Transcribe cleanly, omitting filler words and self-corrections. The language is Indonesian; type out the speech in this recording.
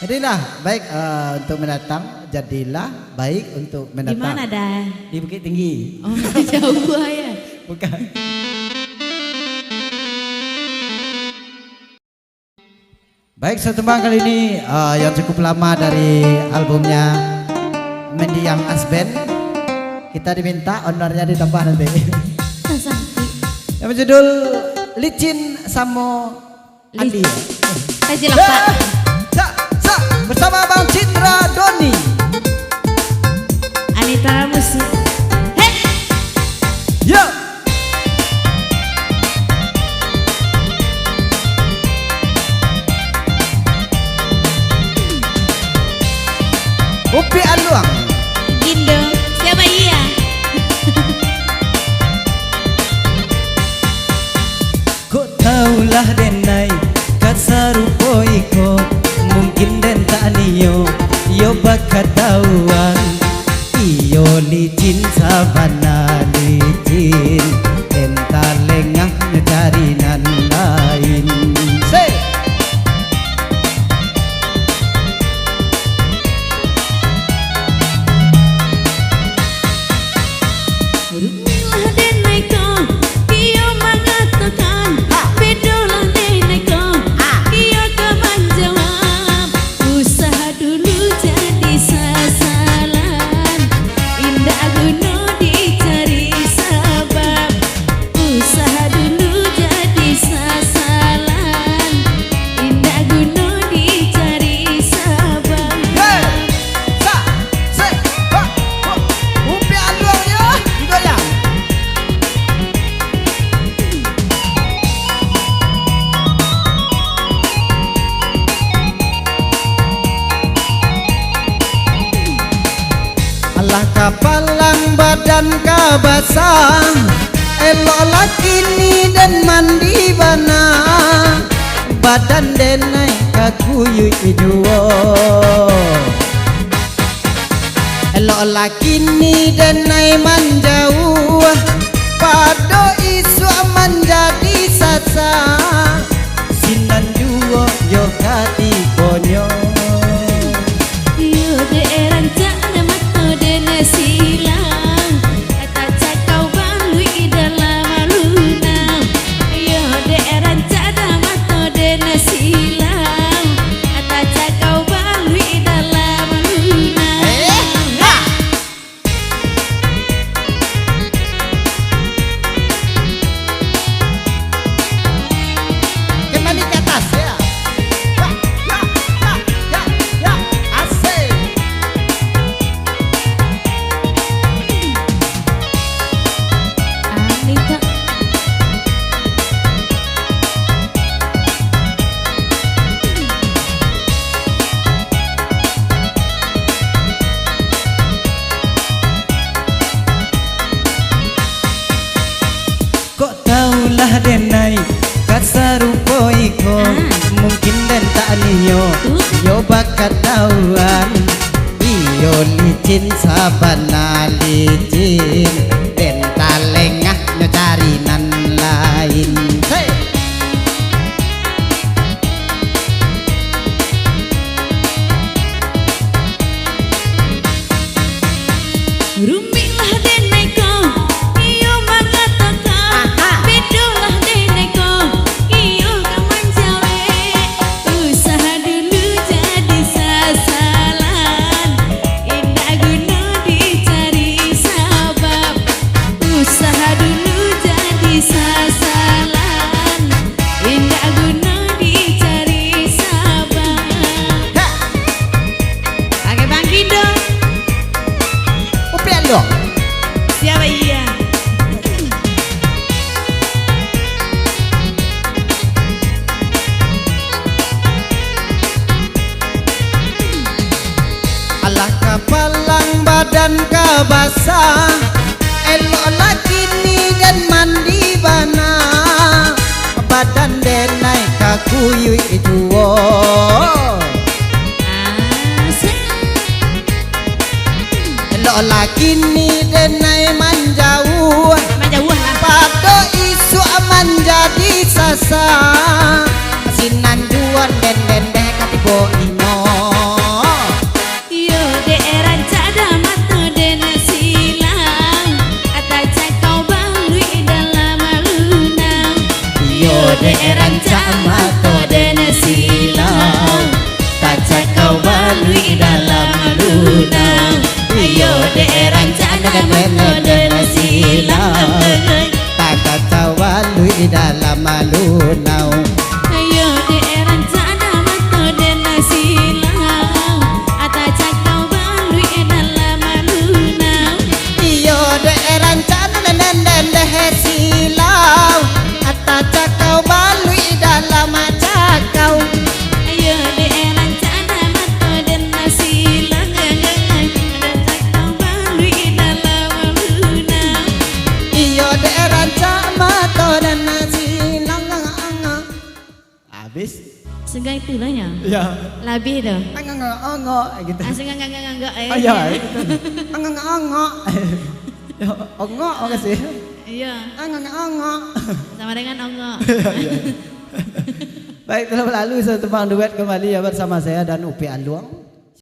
Jadilah baik untuk mendatang, jadilah baik untuk mendatang. Di mana dah? Di Bukit Tinggi. Oh, jauh ya. Bukan. Baik, satu tembang kali ini yang cukup lama dari albumnya Mendiang Asben. Kita diminta honornya ditambah nanti. Yang berjudul Licin Samo Andi. Aja lah Pak. Bersama Bang Citra Doni. Anita Musik. Hey. Yo. Upi Aluang. Gindo. Siapa iya? Kok taulah denai kasarupo iko mungkin den tak niyo yo bakat tauan iyo licin sabana licin den talengah cari nan lain Say. Rumilah denai ko, iyo mengatakan bedolah denai ko, iyo kaman jawab. Usaha dulu jadi sasaran, indah guna dicari sabab. Usaha dulu jadi sasaran, indah guna dicari sabab. Hey. Sa. Say. Ho. Ho. Upi Aluang ya. Digoyang. Alah kapalang badan kabasah, elok lakini dan mandi bana, badan denai kakuyu iduo. Elok lakini denai manjau, pado isu menjadi sasa, sinan duo yo kati konyo. Yo de erancak nama to de nasilang, kata cakau balui dalam aluna. Yo de erancak nama to de nasilang, kata cakau balui dalam aluna. Kembali ke atas ya. Ya. Asik. Anita. kok taulah denai kasarupo iko mungkin den tak niyo yo bakat tauan iyo licin sabana licin den talengah cari nan lain Hey. Rumilah denai ko, iyo mengatakan bedolah denai ko, iyo kaman jawe. Usaha dulu jadi sasaran, indah guna dicari sabab. Usaha dulu jadi sasaran, indah guna dicari sabab. Pakai Bang Gindo. Upi Aluang. Siapa iya? Alah kapalang badan kabasah, elok lakini dan mandi bana, badan denai kakuyu iduo. Elok lakini denai manjau, Majauh lah. pado isu menjadi sasa, sinan juan den den deh katibo ino. itulah ya. Ya. Labih dah. Angok gitu. Asal enggak. Oh iya. Angok. Ya, ongok makasih. Iya. Angok. Sama dengan ongok. Baik, telah berlalu satu tembang duet kembali ya bersama saya dan Upi Aluang.